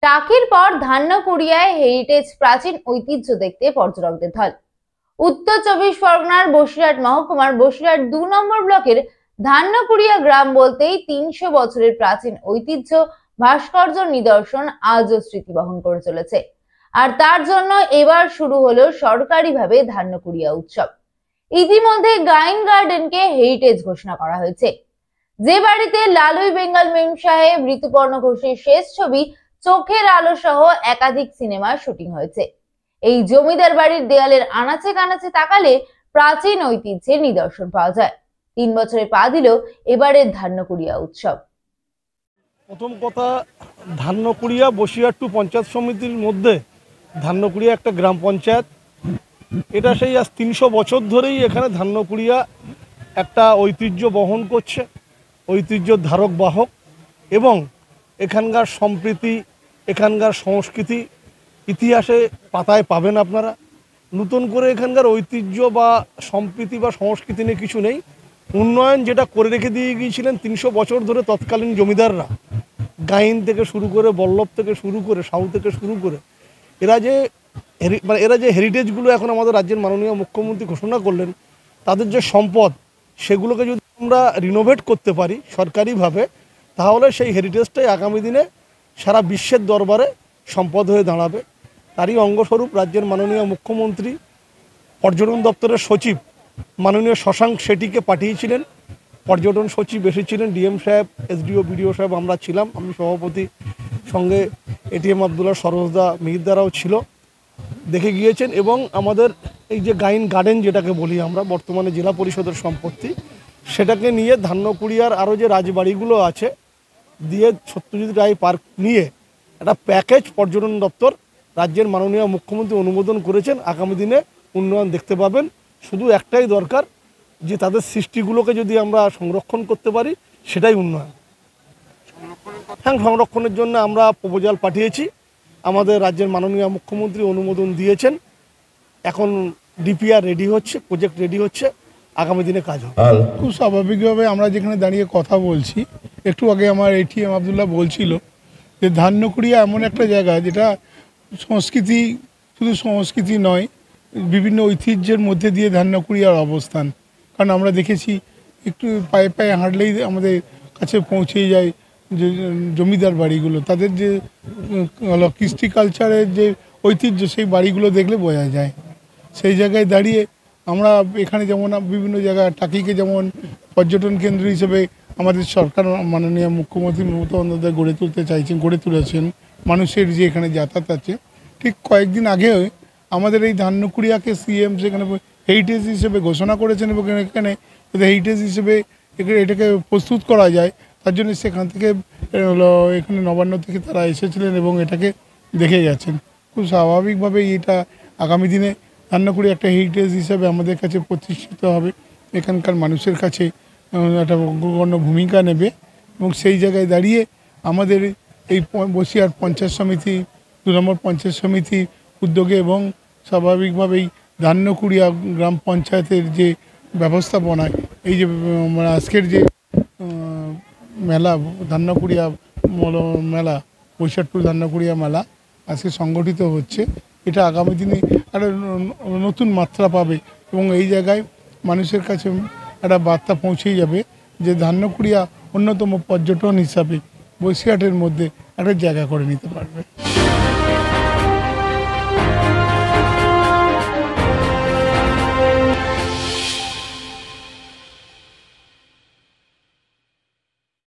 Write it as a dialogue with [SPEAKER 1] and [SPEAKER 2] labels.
[SPEAKER 1] টাকির পর ধান্যকুড়িয়ায় হেরিটেজ প্রাচীন ঐতিহ্য দেখতে পর্যটকদের ঢল। উত্তর চব্বিশ পরগনার বসিরহাট মহকুমার বসিরহাট 2 নম্বর ব্লকের ধান্যকুড়িয়া গ্রাম বলতেই 300 বছরের প্রাচীন ঐতিহ্য ভাস্কর্য নিদর্শন আজও স্মৃতি বহন করে চলেছে। আর তার জন্য এবার শুরু হলো সরকারিভাবে ধান্যকুড়িয়া উৎসব। ইতিমধ্যে গাইন গার্ডেনকে হেরিটেজ ঘোষণা করা হয়েছে। যে বাড়িতে লালুই বেঙ্গল মেম সাহেব, ঋতুপর্ণ ঘোষের শেষ ছবি চোখের আলো সহ একাধিক সিনেমার শুটিং হয়েছে, এই জমিদার বাড়ির দেয়ালের আনাচে কানাচে তাকালে প্রাচীন ঐতিহ্যের নিদর্শন পাওয়া যায়। 3 বছরে পা দিল এবারের ধান্যকুড়িয়া উৎসব।
[SPEAKER 2] প্রথম কথা, ধান্যকুড়িয়া বসিরহাট টু পঞ্চায়েত সমিতির মধ্যে ধান্যকুড়িয়া একটা গ্রাম পঞ্চায়েত। এটা সেই আজ 300 বছর ধরেই এখানে ধান্যকুড়িয়া একটা ঐতিহ্য বহন করছে, ঐতিহ্য ধারক বাহক। এবং এখানকার সম্প্রীতি, এখানকার সংস্কৃতি ইতিহাসে পাতায় পাবেন আপনারা। নতুন করে এখানকার ঐতিহ্য বা সম্প্রীতি বা সংস্কৃতি নিয়ে কিছু নেই। উন্নয়ন যেটা করে রেখে দিয়ে গিয়েছিলেন 300 বছর ধরে তৎকালীন জমিদাররা, গাইন থেকে শুরু করে, বল্লভ থেকে শুরু করে, সাউ থেকে শুরু করে, এরা যে হেরিটেজগুলো এখন আমাদের রাজ্যের মাননীয় মুখ্যমন্ত্রী ঘোষণা করলেন, তাদের যে সম্পদ, সেগুলোকে যদি আমরা রিনোভেট করতে পারি সরকারিভাবে, তাহলে সেই হেরিটেজটাই আগামী দিনে সারা বিশ্বের দরবারে সম্পদ হয়ে দাঁড়াবে। তারই অঙ্গস্বরূপ রাজ্যের মাননীয় মুখ্যমন্ত্রী পর্যটন দপ্তরের সচিব মাননীয় শশাঙ্ক শেঠিকে পাঠিয়েছিলেন। পর্যটন সচিব এসেছিলেন, ডিএম সাহেব, এসডিও, বিডিও সাহেব, আমরা ছিলাম, আমি সভাপতি, সঙ্গে এটিএম আবদুল্লাহ, সরোজদা, মিহিরদারাও ছিল, দেখে গিয়েছেন। এবং আমাদের এই যে গাইন গার্ডেন যেটাকে বলি আমরা, বর্তমানে জেলা পরিষদের সম্পত্তি, সেটাকে নিয়ে ধান্যকুড়িয়ার আরও যে রাজবাড়িগুলো আছে দিয়ে সত্যজিৎ রায় পার্ক নিয়ে একটা প্যাকেজ পর্যটন দপ্তর রাজ্যের মাননীয় মুখ্যমন্ত্রী অনুমোদন করেছেন। আগামী দিনে উন্নয়ন দেখতে পাবেন। শুধু একটাই দরকার, যে তাদের সৃষ্টিগুলোকে যদি আমরা সংরক্ষণ করতে পারি, সেটাই উন্নয়ন। হ্যাঁ, সংরক্ষণের জন্য আমরা প্রপোজাল পাঠিয়েছি, আমাদের রাজ্যের মাননীয় মুখ্যমন্ত্রী অনুমোদন দিয়েছেন। এখন ডিপিআর রেডি হচ্ছে, প্রজেক্ট রেডি হচ্ছে, আগামী দিনে কাজ হবে।
[SPEAKER 3] খুব স্বাভাবিকভাবে আমরা যেখানে দাঁড়িয়ে কথা বলছি, একটু আগে আমার এটিএম আবদুল্লাহ বলছিল যে ধান্যকুড়িয়া এমন একটা জায়গা যেটা সংস্কৃতি, শুধু সংস্কৃতি নয়, বিভিন্ন ঐতিহ্যের মধ্যে দিয়ে ধান্যকুড়িয়ার অবস্থান। কারণ আমরা দেখেছি একটু পায়ে পায়ে হাঁটলেই আমাদের কাছে পৌঁছে যায় যে জমিদার বাড়িগুলো, তাদের যে কৃষ্টি কালচারের যে ঐতিহ্য, সেই বাড়িগুলো দেখলে বোঝা যায়। সেই জায়গায় দাঁড়িয়ে আমরা এখানে যেমন বিভিন্ন জায়গায় টাকিকে যেমন পর্যটন কেন্দ্র হিসেবে আমাদের সরকার মাননীয় মুখ্যমন্ত্রী মমতা বন্দ্যোপাধ্যায় গড়ে তুলেছেন, মানুষের যে এখানে যাতায়াত আছে। ঠিক কয়েকদিন আগে আমাদের এই ধান্যকুড়িয়াকে সিএম সেখানে হেরিটেজ হিসেবে ঘোষণা করেছেন এবং এখানে হেরিটেজ হিসেবে এটাকে প্রস্তুত করা যায়, তার জন্য সেখান থেকে এখানে নবান্ন থেকে তারা এসেছিলেন এবং এটাকে দেখে গেছেন। খুব স্বাভাবিকভাবেই এটা আগামী দিনে ধান্যকুড়ি একটা হেরিটেজ হিসাবে আমাদের কাছে প্রতিষ্ঠিত হবে, এখানকার মানুষের কাছে একটা অগ্রগণ্য ভূমিকা নেবে। এবং সেই জায়গায় দাঁড়িয়ে আমাদের এই বসিরহাট পঞ্চায়েত সমিতি, 2 নম্বর পঞ্চায়েত সমিতি উদ্যোগে এবং স্বাভাবিকভাবেই ধান্যকুড়িয়া গ্রাম পঞ্চায়েতের যে ব্যবস্থাপনায় এই যে আজকের যে মেলা, ধান্যকুড়িয়া মেলা, বসিরহাট টু ধান্যকুড়িয়া মেলা আজকে সংগঠিত হচ্ছে, এটা আগামী দিনে একটা নতুন মাত্রা পাবে এবং এই জায়গায় মানুষের কাছে একটা বার্তা পৌঁছেই যাবে যে ধান্যকুড়িয়া অন্যতম পর্যটন হিসাবে বসিরহাটের মধ্যে একটা জায়গা করে নিতে পারবে।